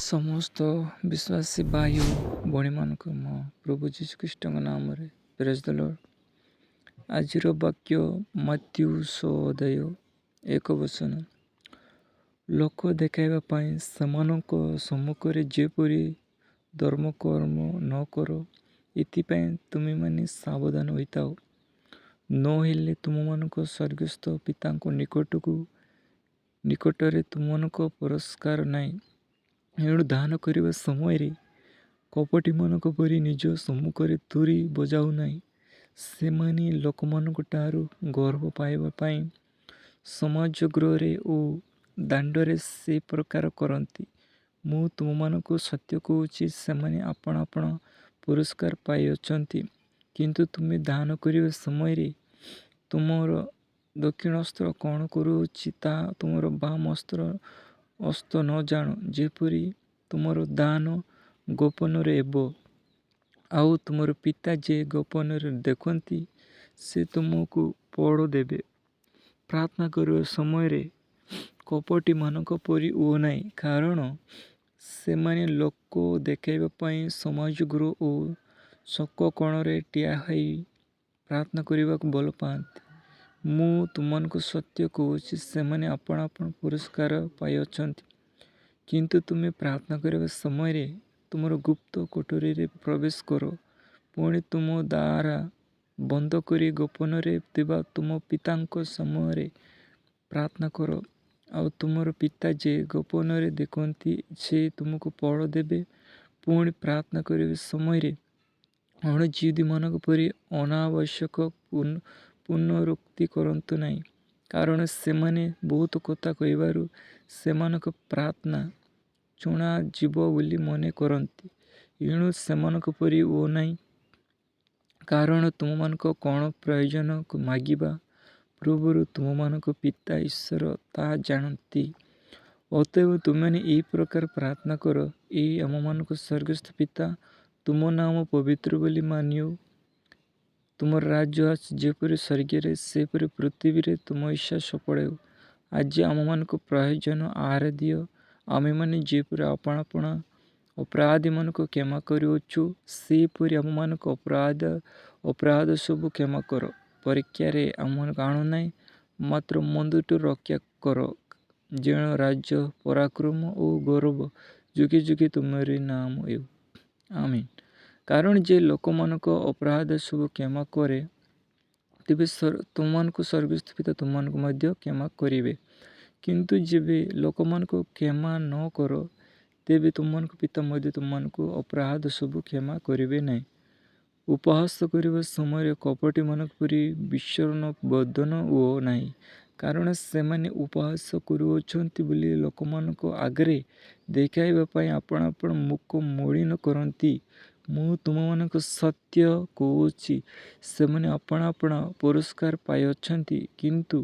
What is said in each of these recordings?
ସମସ୍ତ ବିଶ୍ୱାସୀ ଭାଇ ଓ ଭଉଣୀମାନଙ୍କୁ ମୋ ପ୍ରଭୁ ଯୀଶୁଖ୍ରୀଷ୍ଟଙ୍କ ନାମରେ ପ୍ରେଜ୍ ଦ ଲର୍ଡ। ଆଜିର ବାକ୍ୟ ମାଥ୍ୟୁ 6:1। ଲୋକ ଦେଖାଇବା ପାଇଁ ସେମାନଙ୍କ ସମ୍ମୁଖରେ ଯେପରି ଧର୍ମକର୍ମ ନ କର, ଏଥିପାଇଁ ତୁମେମାନେ ସାବଧାନ ହୋଇଥାଅ। ନହେଲେ ତୁମମାନଙ୍କ ସ୍ୱର୍ଗସ୍ଥ ପିତାଙ୍କ ନିକଟରେ ତୁମମାନଙ୍କ ପୁରସ୍କାର ନାହିଁ। ଏଣୁ ଦାନ କରିବା ସମୟରେ କପଟୀମାନଙ୍କ ପରି ନିଜ ସମ୍ମୁଖରେ ତୁରୀ ବଜାଉ ନାହିଁ। ସେମାନେ ଲୋକମାନଙ୍କଠାରୁ ଗର୍ବ ପାଇବା ପାଇଁ ସମାଜଗୃହରେ ଓ ଦାଣ୍ଡରେ ସେ ପ୍ରକାର କରନ୍ତି। ମୁଁ ତୁମମାନଙ୍କୁ ସତ୍ୟ କହୁଛି, ସେମାନେ ଆପଣା ପୁରସ୍କାର ପାଇଅଛନ୍ତି। କିନ୍ତୁ ତୁମେ ଦାନ କରିବା ସମୟରେ ତୁମର ଦକ୍ଷିଣହସ୍ତ କ'ଣ କରୁଅଛି, ତାହା ତୁମର ବାମ ହସ୍ତ ନ ଜାଣ, ଯେପରି ତୁମର ଦାନ ଗୋପନରେ ହେବ। ଆଉ ତୁମର ପିତା ଯେ ଗୋପନରେ ଦେଖନ୍ତି, ସେ ତୁମକୁ ଫଳ ଦେବେ। ପ୍ରାର୍ଥନା କରିବା ସମୟରେ କପଟୀମାନଙ୍କ ପରି ହୁଅ ନାହିଁ, କାରଣ ସେମାନେ ଲୋକ ଦେଖାଇବା ପାଇଁ ସମାଜଗୃହ ଓ ଛକ କୋଣରେ ଠିଆ ହୋଇ ପ୍ରାର୍ଥନା କରିବାକୁ ଭଲ ପାଆନ୍ତି। ମୁଁ ତୁମମାନଙ୍କୁ ସତ୍ୟ କହୁଛି, ସେମାନେ ଆପଣା ପୁରସ୍କାର ପାଇଅଛନ୍ତି। କିନ୍ତୁ ତୁମେ ପ୍ରାର୍ଥନା କରିବା ସମୟରେ ତୁମର ଗୁପ୍ତ କୋଠରୀରେ ପ୍ରବେଶ କର। ପୁଣି ତୁମ ଦ୍ୱାର ବନ୍ଦ କରି ଗୋପନରେ ଥିବା ତୁମ ପିତାଙ୍କ ସମ୍ମୁଖରେ ପ୍ରାର୍ଥନା କର। ଆଉ ତୁମର ପିତା ଯେ ଗୋପନରେ ଦେଖନ୍ତି, ସେ ତୁମକୁ ଫଳ ଦେବେ। ପୁଣି ପ୍ରାର୍ଥନା କରିବା ସମୟରେ ଅଣଜିହୁଦୀମାନଙ୍କ ପରି ଅନାବଶ୍ୟକ ପୁନରୁକ୍ତି କରନ୍ତୁ ନାହିଁ, କାରଣ ସେମାନେ ବହୁତ କଥା କହିବାରୁ ସେମାନଙ୍କ ପ୍ରାର୍ଥନା ଶୁଣାଯିବ ବୋଲି ମନେ କରନ୍ତି। ଏଣୁ ସେମାନଙ୍କ ପରି ହୁଅ ନାହିଁ, କାରଣ ତୁମମାନଙ୍କ କ'ଣ ପ୍ରୟୋଜନ ମାଗିବା ପୂର୍ବରୁ ତୁମମାନଙ୍କ ପିତା ଈଶ୍ୱର ତାହା ଜାଣନ୍ତି। ଅତଏବ ତୁମେମାନେ ଏହି ପ୍ରକାର ପ୍ରାର୍ଥନା କର: ହେ ଆମମାନଙ୍କ ସ୍ୱର୍ଗସ୍ଥ ପିତା, ତୁମ ନାମ ପବିତ୍ର ବୋଲି ମାନିଉ। ତୁମର ରାଜ୍ୟ ଆସୁ, ଯେପରି ସ୍ୱର୍ଗରେ ସେପରି ପୃଥିବୀରେ ତୁମ ଇଚ୍ଛା ସଫଳ ହେଉ। ଆଜି ଆମମାନଙ୍କୁ ପ୍ରয়োଜନ ଆହାର ଦିଅ। ଆମେମାନେ ଯେପରି ଆପଣା ଅପରାଧୀମାନଙ୍କୁ କ୍ଷମା କରିଅଛୁ, ସେପରି ଆମମାନଙ୍କ ଅପରାଧ ସବୁ କ୍ଷମା କର। ପରୀକ୍ଷାରେ ଆମମାନଙ୍କୁ ଆଣ ନାହିଁ, ମାତ୍ର ମନ୍ଦଠୁ ରକ୍ଷା କର। ଯେଣ ରାଜ୍ୟ, ପରାକ୍ରମ ଓ ଗୌରବ ଯୁଗେ ଯୁଗେ ତୁମରି ନାମ ହେଉ। ଆମେନ୍। କାରଣ ଯେ ଲୋକମାନଙ୍କ ଅପରାଧ ସବୁ କ୍ଷମା କରେ, ତେବେ ତୁମମାନଙ୍କ ସ୍ୱର୍ଗସ୍ଥ ପିତା ତୁମମାନଙ୍କୁ ମଧ୍ୟ କ୍ଷମା କରିବେ। କିନ୍ତୁ ଯେବେ ଲୋକମାନଙ୍କୁ କ୍ଷମା ନ କର, ତେବେ ତୁମମାନଙ୍କ ପିତା ମଧ୍ୟ ତୁମମାନଙ୍କ ଅପରାଧ ସବୁ କ୍ଷମା କରିବେ ନାହିଁ। ଉପହାସ କରିବା ସମୟରେ କପଟୀମାନଙ୍କ ପରି ବିଷଣ୍ଣବଦନ ହୁଅ ନାହିଁ, କାରଣ ସେମାନେ ଉପହାସ କରୁଅଛନ୍ତି ବୋଲି ଲୋକମାନଙ୍କ ଆଗରେ ଦେଖାଇବା ପାଇଁ ଆପଣା ମୁଖ ମଳିନ କରନ୍ତି। ମୁଁ ତୁମମାନଙ୍କୁ ସତ୍ୟ କହୁଛି, ସେମାନେ ଆପଣା ପୁରସ୍କାର ପାଇଅଛନ୍ତି। କିନ୍ତୁ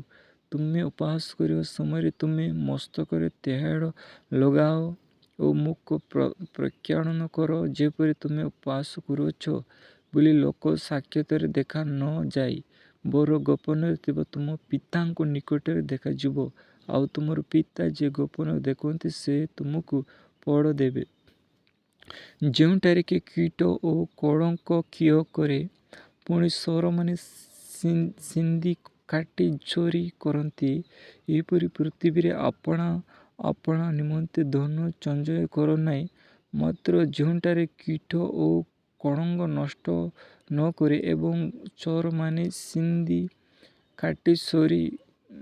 ତୁମେ ଉପହାସ କରିବା ସମୟରେ ତୁମ ମସ୍ତକରେ ତେଲ ଲଗାଅ ଓ ମୁଖ ପ୍ରକ୍ଷାଳନ କର, ଯେପରି ତୁମେ ଉପହାସ କରୁଅଛ ବୋଲି ଲୋକ ସାକ୍ଷାତରେ ଦେଖା ନ ଯାଇ, ବରଂ ଗୋପନରେ ଥିବା ତୁମ ପିତାଙ୍କ ନିକଟରେ ଦେଖାଯିବ। ଆଉ ତୁମର ପିତା ଯେ ଗୋପନରେ ଦେଖନ୍ତି, ସେ ତୁମକୁ ଫଳ ଦେବେ। ଯେଉଁଠାରେ କି କୀଟ ଓ କଳଙ୍କ କ୍ଷୟ କରେ, ପୁଣି ଚୋରମାନେ ଛିଣ୍ଡି କାଟି ଚୋରି କରନ୍ତି, ଏହିପରି ପୃଥିବୀରେ ଆପଣା ନିମନ୍ତେ ଧନ ସଞ୍ଚୟ କର ନାହିଁ। ମାତ୍ର ଯେଉଁଠାରେ କୀଟ ଓ କଳଙ୍କ ନଷ୍ଟ ନ କରେ ଏବଂ ଚୋରମାନେ ଛିଣ୍ଡି କାଟି ଚୋରି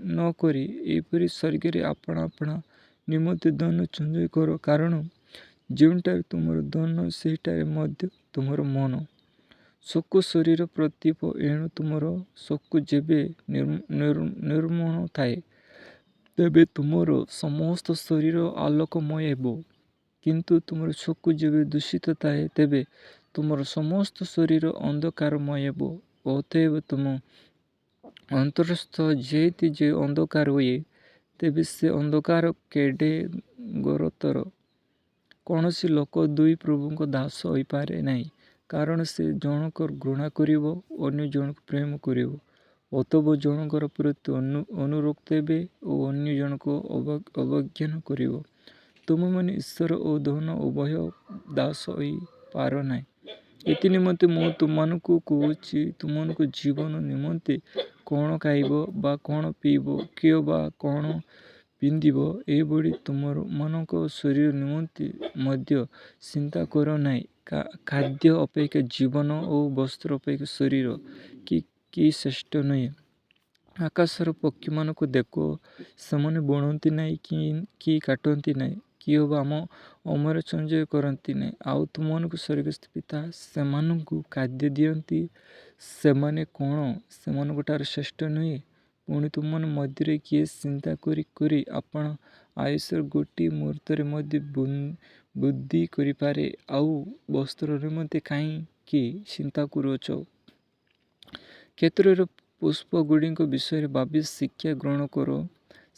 ନ କରେ, ଏହିପରି ସ୍ୱର୍ଗରେ ଆପଣା ନିମନ୍ତେ ଧନ ସଞ୍ଚୟ କର। କାରଣ ଯେଉଁଠାରେ ତୁମର ଧନ, ସେଠାରେ ମଧ୍ୟ ତୁମର ମନ। ଚକ୍ଷୁ ଶରୀର ପ୍ରଦୀପ। ଏଣୁ ତୁମର ଚକ୍ଷୁ ଯେବେ ନିର୍ମଳ ଥାଏ, ତେବେ ତୁମର ସମସ୍ତ ଶରୀର ଆଲୋକମୟ ହେବ। କିନ୍ତୁ ତୁମର ଚକ୍ଷୁ ଯେବେ ଦୂଷିତ ଥାଏ, ତେବେ ତୁମର ସମସ୍ତ ଶରୀର ଅନ୍ଧକାରମୟ ହେବ। ଅତଏବ ତୁମ ଅନ୍ତରସ୍ଥ ଯେତେ ଯେ ଅନ୍ଧକାର ହୁଏ, ତେବେ ସେ ଅନ୍ଧକାର କେଡ଼େ ଘୋରତର! କୌଣସି ଲୋକ ଦୁଇ ପ୍ରଭୁଙ୍କ ଦାସ ହୋଇପାରେ ନାହିଁ, କାରଣ ସେ ଜଣକୁ ଘୃଣା କରିବ, ଅନ୍ୟ ଜଣକୁ ପ୍ରେମ କରିବ। ଅଥବା ଜଣଙ୍କର ପ୍ରତି ଅନୁରକ୍ତ ହେବେ ଓ ଅନ୍ୟ ଜଣକୁ ଅବଜ୍ଞା କରିବ। ତୁମେମାନେ ଈଶ୍ୱର ଓ ଧନ ଉଭୟ ଦାସ ହୋଇପାର ନାହିଁ। ଏଥି ନିମନ୍ତେ ମୁଁ ତୁମମାନଙ୍କୁ କହୁଛି, ତୁମମାନଙ୍କ ଜୀବନ ନିମନ୍ତେ କ'ଣ ଖାଇବ ବା କ'ଣ ପିଇବ, କିଏ ବା କ'ଣ ପିନ୍ଧିବ, ଏହିଭଳି ତୁମମାନଙ୍କ ଶରୀର ନିମନ୍ତେ ମଧ୍ୟ ଚିନ୍ତା କର ନାହିଁ। ଖାଦ୍ୟ ଅପେକ୍ଷା ଜୀବନ ଓ ବସ୍ତ୍ର ଅପେକ୍ଷା ଶରୀର କି ଶ୍ରେଷ୍ଠ ନୁହେଁ? ଆକାଶର ପକ୍ଷୀମାନଙ୍କୁ ଦେଖ, ସେମାନେ ବୁଣନ୍ତି ନାହିଁ କି କାଟନ୍ତି ନାହିଁ, କିଏ ବା ଅମର ସଞ୍ଚୟ କରନ୍ତି ନାହିଁ, ଆଉ ତୁମମାନଙ୍କ ସ୍ୱର୍ଗସ୍ଥ ପିତା ସେମାନଙ୍କୁ ଖାଦ୍ୟ ଦିଅନ୍ତି। ସେମାନେ କ'ଣ ସେମାନଙ୍କଠାରୁ ଶ୍ରେଷ୍ଠ ନୁହେଁ? ପୁଣି ତୁମମାନଙ୍କ ମଧ୍ୟରେ କିଏ ଚିନ୍ତା କରି କରି ଆପଣ ଆୟୁଷର ଗୋଟିଏ ମୁହୂର୍ତ୍ତରେ ମଧ୍ୟ ବୃଦ୍ଧି କରିପାରେ? ଆଉ ବସ୍ତ୍ର ନିମନ୍ତେ କାହିଁକି ଚିନ୍ତା କରୁଅଛ? କ୍ଷେତ୍ରର ପୁଷ୍ପଗୁଡ଼ିକ ବିଷୟରେ ଭାବି ଶିକ୍ଷା ଗ୍ରହଣ କର।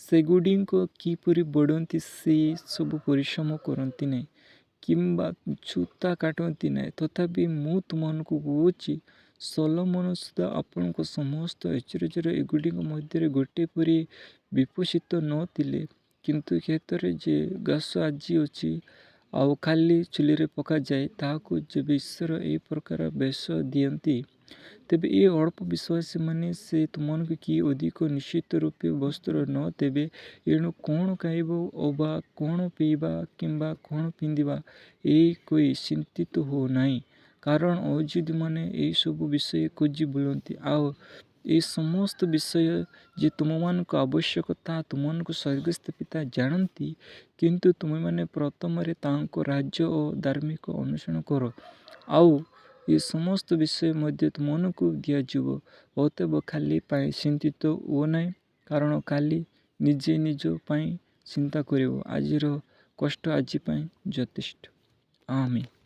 ସେଗୁଡ଼ିକ କିପରି ବଢ଼ନ୍ତି, ସେ ସବୁ ପରିଶ୍ରମ କରନ୍ତି ନାହିଁ କିମ୍ବା ସୂତା କାଟନ୍ତି ନାହିଁ। ତଥାପି ମୁଁ ତୁମମାନଙ୍କୁ କହୁଛି, ସଲୋମନ ସୁଦ୍ଧା ଆପଣଙ୍କ ସମସ୍ତ ଐଶ୍ୱର୍ଯ୍ୟରେ ଏଗୁଡ଼ିକ ମଧ୍ୟରେ ଗୋଟିଏ ପରି ବିଭୂଷିତ ନ ଥିଲେ। କିନ୍ତୁ କ୍ଷେତ୍ରରେ ଯେ ଘାସ ଆଜି ଅଛି ଆଉ କାଲି ଚୁଲିରେ ପକାଯାଏ, ତାହାକୁ ଯେବେ ଈଶ୍ୱର ଏହି ପ୍ରକାର ବେଶ ଦିଅନ୍ତି, ତେବେ ଏ ଅଳ୍ପ ବିଶ୍ୱାସୀମାନେ ସେ ତୁମମାନଙ୍କୁ କି ଅଧିକ ନିଶ୍ଚିତ ରୂପେ ବସ୍ତ୍ର ନ ଦେବେ? ଏଣୁ କ'ଣ ଖାଇବ ଅବା କ'ଣ ପିଇବା କିମ୍ବା କ'ଣ ପିନ୍ଧିବା, ଏହି କହି ଚିନ୍ତିତ ହୁଅ ନାହିଁ। କାରଣ ଅଯୁଦୀମାନେ ଏହିସବୁ ବିଷୟ ଖୋଜି ବୁଲନ୍ତି। ଆଉ ଏହି ସମସ୍ତ ବିଷୟ ଯେ ତୁମମାନଙ୍କୁ ଆବଶ୍ୟକ, ତାହା ତୁମମାନଙ୍କ ସ୍ୱର୍ଗସ୍ଥ ପିତା ଜାଣନ୍ତି। କିନ୍ତୁ ତୁମେମାନେ ପ୍ରଥମରେ ତାହାଙ୍କ ରାଜ୍ୟ ଓ ଧାର୍ମିକତା ଅନ୍ୱେଷଣ କର, ଆଉ ଏ ସମସ୍ତ ବିଷୟ ମଧ୍ୟ ତୁମମାନଙ୍କୁ ଦିଆଯିବ। ଅତଏବ କାଲି ପାଇଁ ଚିନ୍ତିତ ହୁଅ ନାହିଁ, କାରଣ କାଲି ନିଜେ ନିଜ ପାଇଁ ଚିନ୍ତା କରିବ। ଆଜିର କଷ୍ଟ ଆଜି ପାଇଁ ଯଥେଷ୍ଟ। ଆମେନ୍।